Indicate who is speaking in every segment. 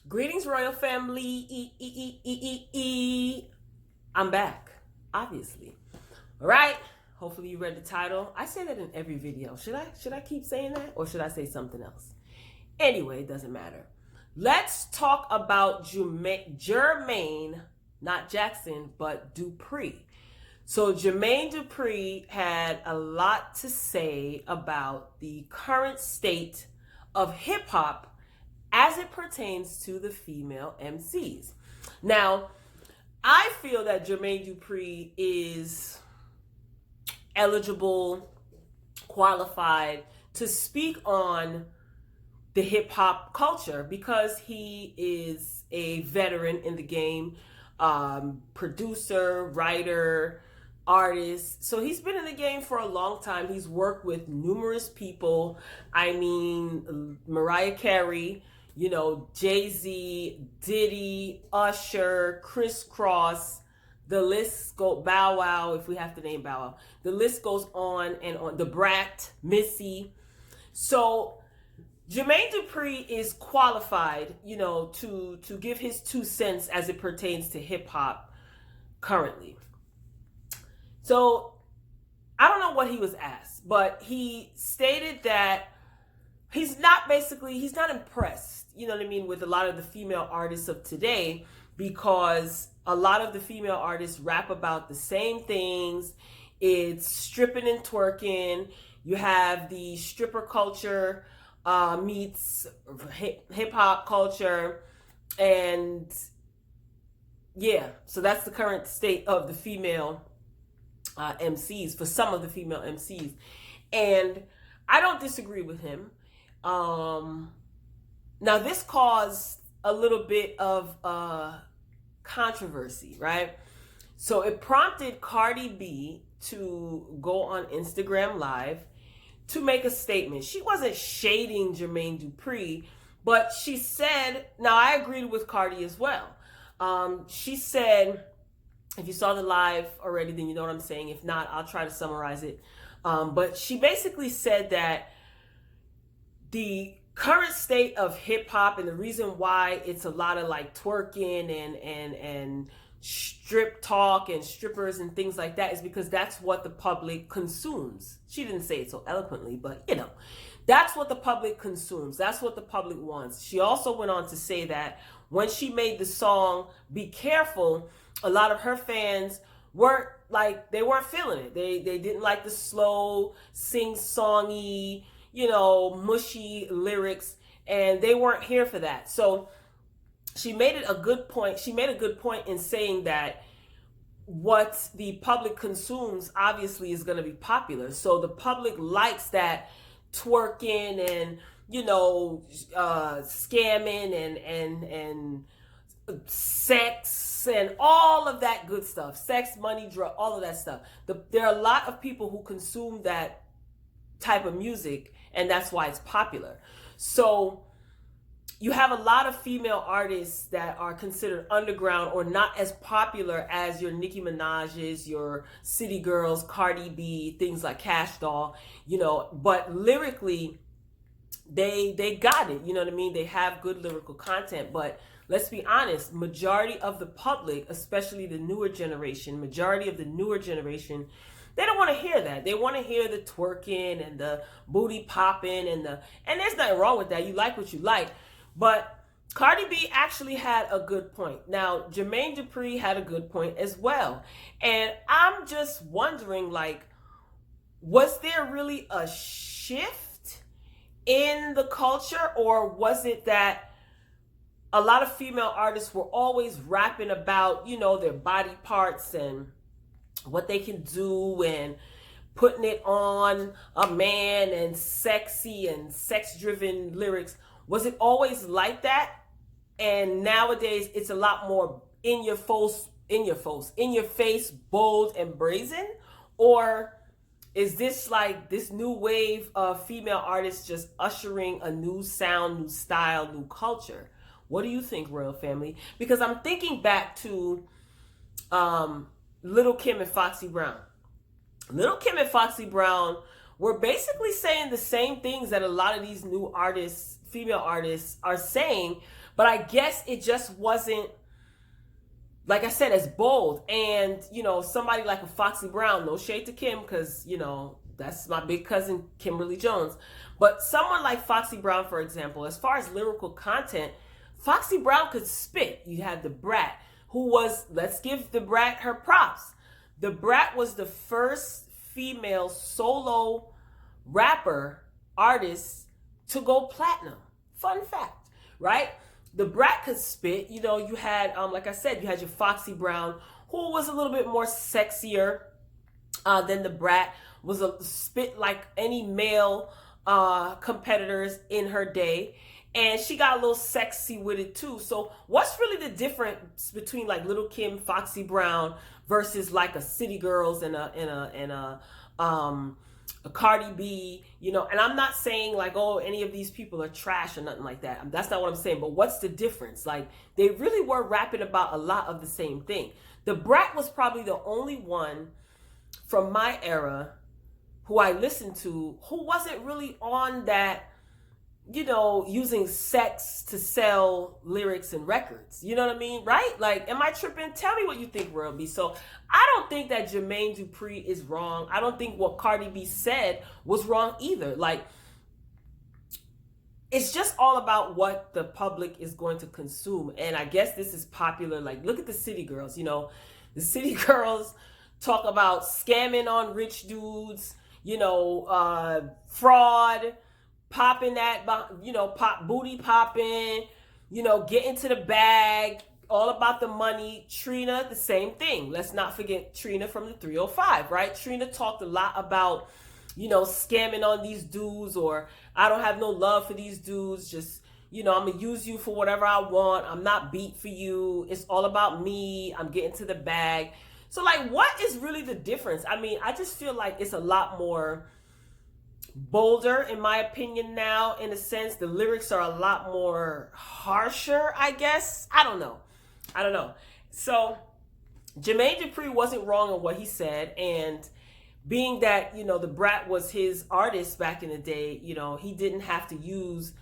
Speaker 1: Greetings, royal family. I'm back, obviously. All right. Hopefully you read the title. I say that in every video. Should I keep saying that, or should I say something else? Anyway, it doesn't matter. Let's talk about Jermaine, not Jackson, but Dupri. So Jermaine Dupri had a lot to say about the current state of hip hop as it pertains to the female MCs. Now, I feel that Jermaine Dupri is eligible, qualified to speak on the hip hop culture because he is a veteran in the game, producer, writer, artist. So he's been in the game for a long time. He's worked with numerous people. I mean, Mariah Carey, Jay-Z, Diddy, Usher, Criss Cross, the list goes, Bow Wow, if we have to name Bow Wow. The list goes on and on. The Brat, Missy. So Jermaine Dupri is qualified, to give his 2 cents as it pertains to hip hop currently. So I don't know what he was asked, but he stated that he's not impressed, with a lot of the female artists of today, because a lot of the female artists rap about the same things. It's stripping and twerking. You have the stripper culture meets hip hop culture. And yeah, so that's the current state of the female MCs, for some of the female MCs. And I don't disagree with him. Now, this caused a little bit of controversy, right? So it prompted Cardi B to go on Instagram Live to make a statement. She wasn't shading Jermaine Dupri, but she said, now I agreed with Cardi as well. She said, if you saw the live already, then you know what I'm saying. If not, I'll try to summarize it. But she basically said that the current state of hip hop and the reason why it's a lot of like twerking and strip talk and strippers and things like that is because that's what the public consumes. She didn't say it so eloquently, but that's what the public consumes. That's what the public wants. She also went on to say that when she made the song Be Careful, a lot of her fans weren't feeling it. They didn't like the slow, sing-songy, mushy lyrics, and they weren't here for that. So she made a good point. She made a good point in saying that what the public consumes obviously is going to be popular. So the public likes that twerking and scamming and sex and all of that good stuff. Sex, money, drug, all of that stuff. There are a lot of people who consume that type of music, and that's why it's popular. So you have a lot of female artists that are considered underground or not as popular as your Nicki Minaj's, your City Girls, Cardi B, things like Cash Doll, but lyrically they got it, They have good lyrical content, but let's be honest, majority of the public, especially the newer generation, they don't want to hear that. They want to hear the twerking and the booty popping and there's nothing wrong with that. You like what you like. But Cardi B actually had a good point. Now, Jermaine Dupri had a good point as well. And I'm just wondering, was there really a shift in the culture, or was it that a lot of female artists were always rapping about, their body parts and what they can do and putting it on a man and sexy and sex-driven lyrics? Was it always like that? And nowadays it's a lot more in your face, bold and brazen? Or is this like this new wave of female artists just ushering a new sound, new style, new culture? What do you think, royal family? Because I'm thinking back to Little Kim and Foxy Brown. Little Kim and Foxy Brown were basically saying the same things that a lot of these new artists, female artists, are saying, But I guess it just wasn't, like I said, as bold. And, somebody like a Foxy Brown, no shade to Kim, because, that's my big cousin, Kimberly Jones. But someone like Foxy Brown, for example, as far as lyrical content, Foxy Brown could spit. You had the Brat, who was, let's give the Brat her props. The Brat was the first female solo rapper artist to go platinum. Fun fact, right? The Brat could spit. You had, like I said, you had your Foxy Brown, who was a little bit more sexier than the Brat, was a spit like any male competitors in her day. And she got a little sexy with it too. So what's really the difference between like Little Kim, Foxy Brown versus like a City Girls and a Cardi B, and I'm not saying like, oh, any of these people are trash or nothing like that. That's not what I'm saying. But what's the difference? Like, they really were rapping about a lot of the same thing. The Brat was probably the only one from my era who I listened to who wasn't really on that, using sex to sell lyrics and records. You know what I mean? Right? Like, am I tripping? Tell me what you think, World B. So I don't think that Jermaine Dupri is wrong. I don't think what Cardi B said was wrong either. Like, it's just all about what the public is going to consume. And I guess this is popular. Like, look at the City Girls. The City Girls talk about scamming on rich dudes, fraud, popping that, pop booty popping, getting to the bag, all about the money. Trina, the same thing. Let's not forget Trina from the 305, right? Trina talked a lot about, scamming on these dudes, or I don't have no love for these dudes. Just, I'm going to use you for whatever I want. I'm not beat for you. It's all about me. I'm getting to the bag. So like, what is really the difference? I mean, I just feel like it's a lot more bolder, in my opinion, now. In a sense, the lyrics are a lot more harsher, I guess. I don't know. So Jermaine Dupri wasn't wrong on what he said. And being that, the Brat was his artist back in the day, he didn't have to use,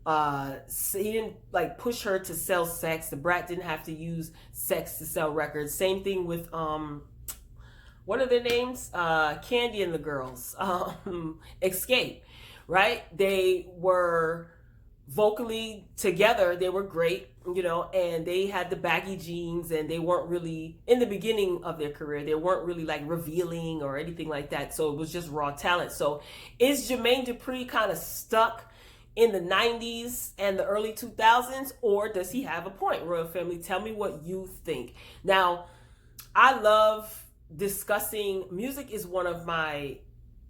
Speaker 1: he didn't like push her to sell sex. The Brat didn't have to use sex to sell records. Same thing with, what are their names? Candy and the Girls. Escape, right? They were vocally together. They were great, and they had the baggy jeans, and they weren't really, in the beginning of their career, they weren't really like revealing or anything like that. So it was just raw talent. So is Jermaine Dupri kind of stuck in the 90s and the early 2000s, or does he have a point? Royal Family, tell me what you think. Now, I love discussing music. Is one of my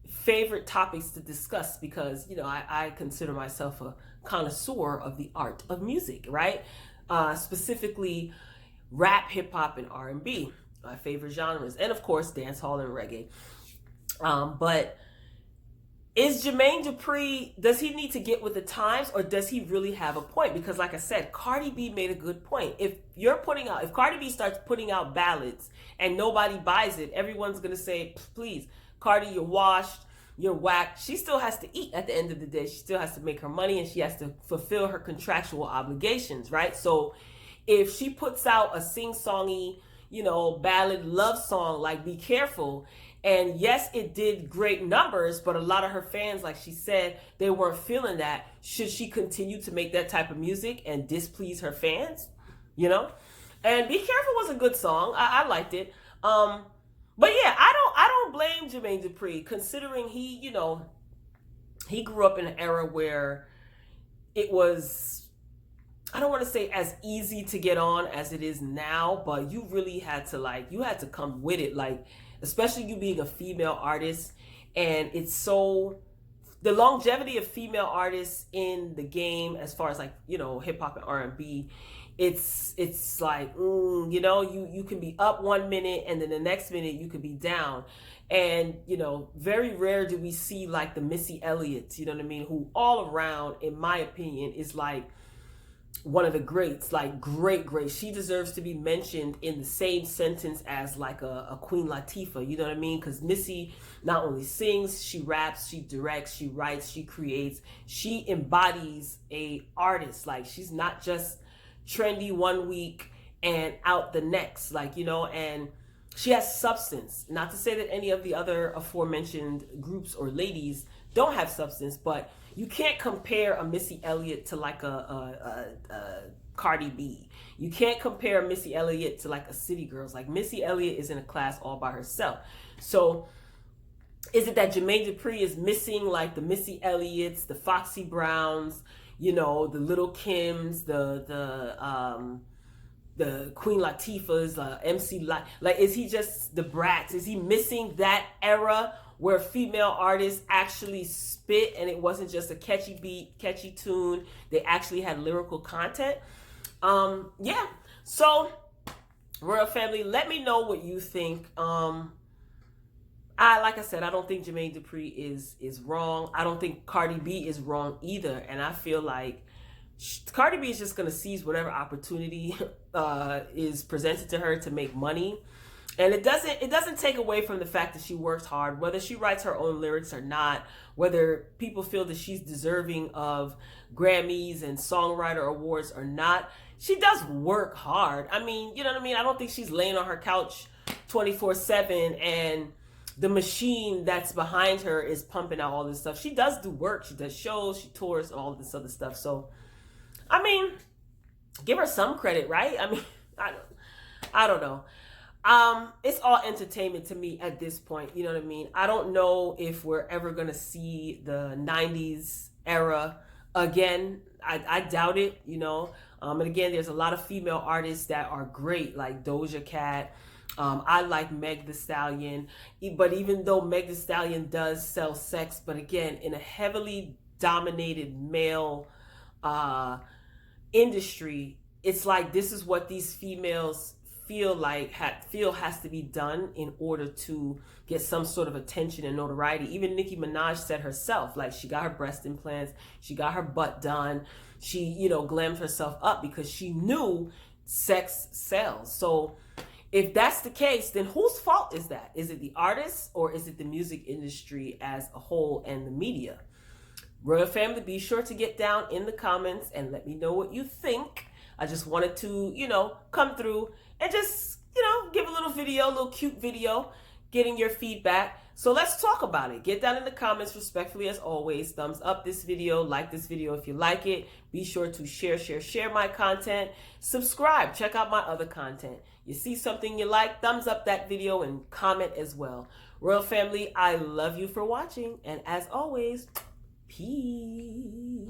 Speaker 1: favorite topics to discuss because, I consider myself a connoisseur of the art of music, right? Specifically rap, hip hop, and R&B, my favorite genres, and of course dance hall and reggae. But is Jermaine Dupri, does he need to get with the times, or does he really have a point? Because like I said, Cardi B made a good point. If Cardi B starts putting out ballads and nobody buys it, everyone's going to say, please, Cardi, you're washed, you're whacked. She still has to eat at the end of the day. She still has to make her money, and she has to fulfill her contractual obligations, right? So if she puts out a sing-songy, ballad love song like Be Careful, and yes, it did great numbers, but a lot of her fans, like she said, they weren't feeling that. Should she continue to make that type of music and displease her fans? And Be Careful was a good song. I liked it. But yeah, I don't blame Jermaine Dupri, considering he grew up in an era where it was, I don't want to say as easy to get on as it is now, but you really had to come with it, like, especially you being a female artist. And it's so, the longevity of female artists in the game, as far as like, hip hop and R&B, it's like, you can be up 1 minute and then the next minute you could be down. And, very rare do we see like the Missy Elliott's, who all around, in my opinion, is like one of the greats, like great. She deserves to be mentioned in the same sentence as like a Queen Latifah, you know what I mean? Because Missy not only sings, she raps, she directs, she writes, she creates, she embodies a artist. Like, she's not just trendy one week and out the next, like, you know, and she has substance. Not to say that any of the other aforementioned groups or ladies don't have substance, but you can't compare a Missy Elliott to like a Cardi B. You can't compare Missy Elliott to like a City Girls. Like, Missy Elliott is in a class all by herself. So is it that Jermaine Dupri is missing like the Missy Elliottts, the Foxy Browns, you know, the Little Kims, the Queen Latifahs, MC Light? Like, is he just the Brats? Is he missing that era where female artists actually spit and it wasn't just a catchy beat, catchy tune? They actually had lyrical content. Yeah. So, Royal Family, let me know what you think. Like I said, I don't think Jermaine Dupri is wrong. I don't think Cardi B is wrong either. And I feel like Cardi B is just going to seize whatever opportunity is presented to her to make money. And it doesn't take away from the fact that she works hard, whether she writes her own lyrics or not, whether people feel that she's deserving of Grammys and songwriter awards or not. She does work hard. I mean, you know what I mean? I don't think she's laying on her couch 24/7 and the machine that's behind her is pumping out all this stuff. She does do work. She does shows, she tours, all this other stuff. So, I mean, give her some credit, right? I mean, I don't know. It's all entertainment to me at this point. You know what I mean? I don't know if we're ever going to see the 90s era again. I doubt it, you know. And again, there's a lot of female artists that are great, like Doja Cat. I like Meg Thee Stallion. But even though Meg Thee Stallion does sell sex, but again, in a heavily dominated male industry, it's like this is what these females feel like has to be done in order to get some sort of attention and notoriety. Even Nicki Minaj said herself, like, she got her breast implants, she got her butt done, she, you know, glammed herself up because she knew sex sells. So if that's the case, then whose fault is that? Is it the artists or is it the music industry as a whole and the media? Royal Family, be sure to get down in the comments and let me know what you think. I just wanted to, you know, come through and just, you know, give a little video, a little cute video, getting your feedback. So let's talk about it. Get down in the comments respectfully as always. Thumbs up this video, like this video if you like it. Be sure to share my content. Subscribe, check out my other content. You see something you like, thumbs up that video and comment as well. Royal Family, I love you for watching. And as always, peace.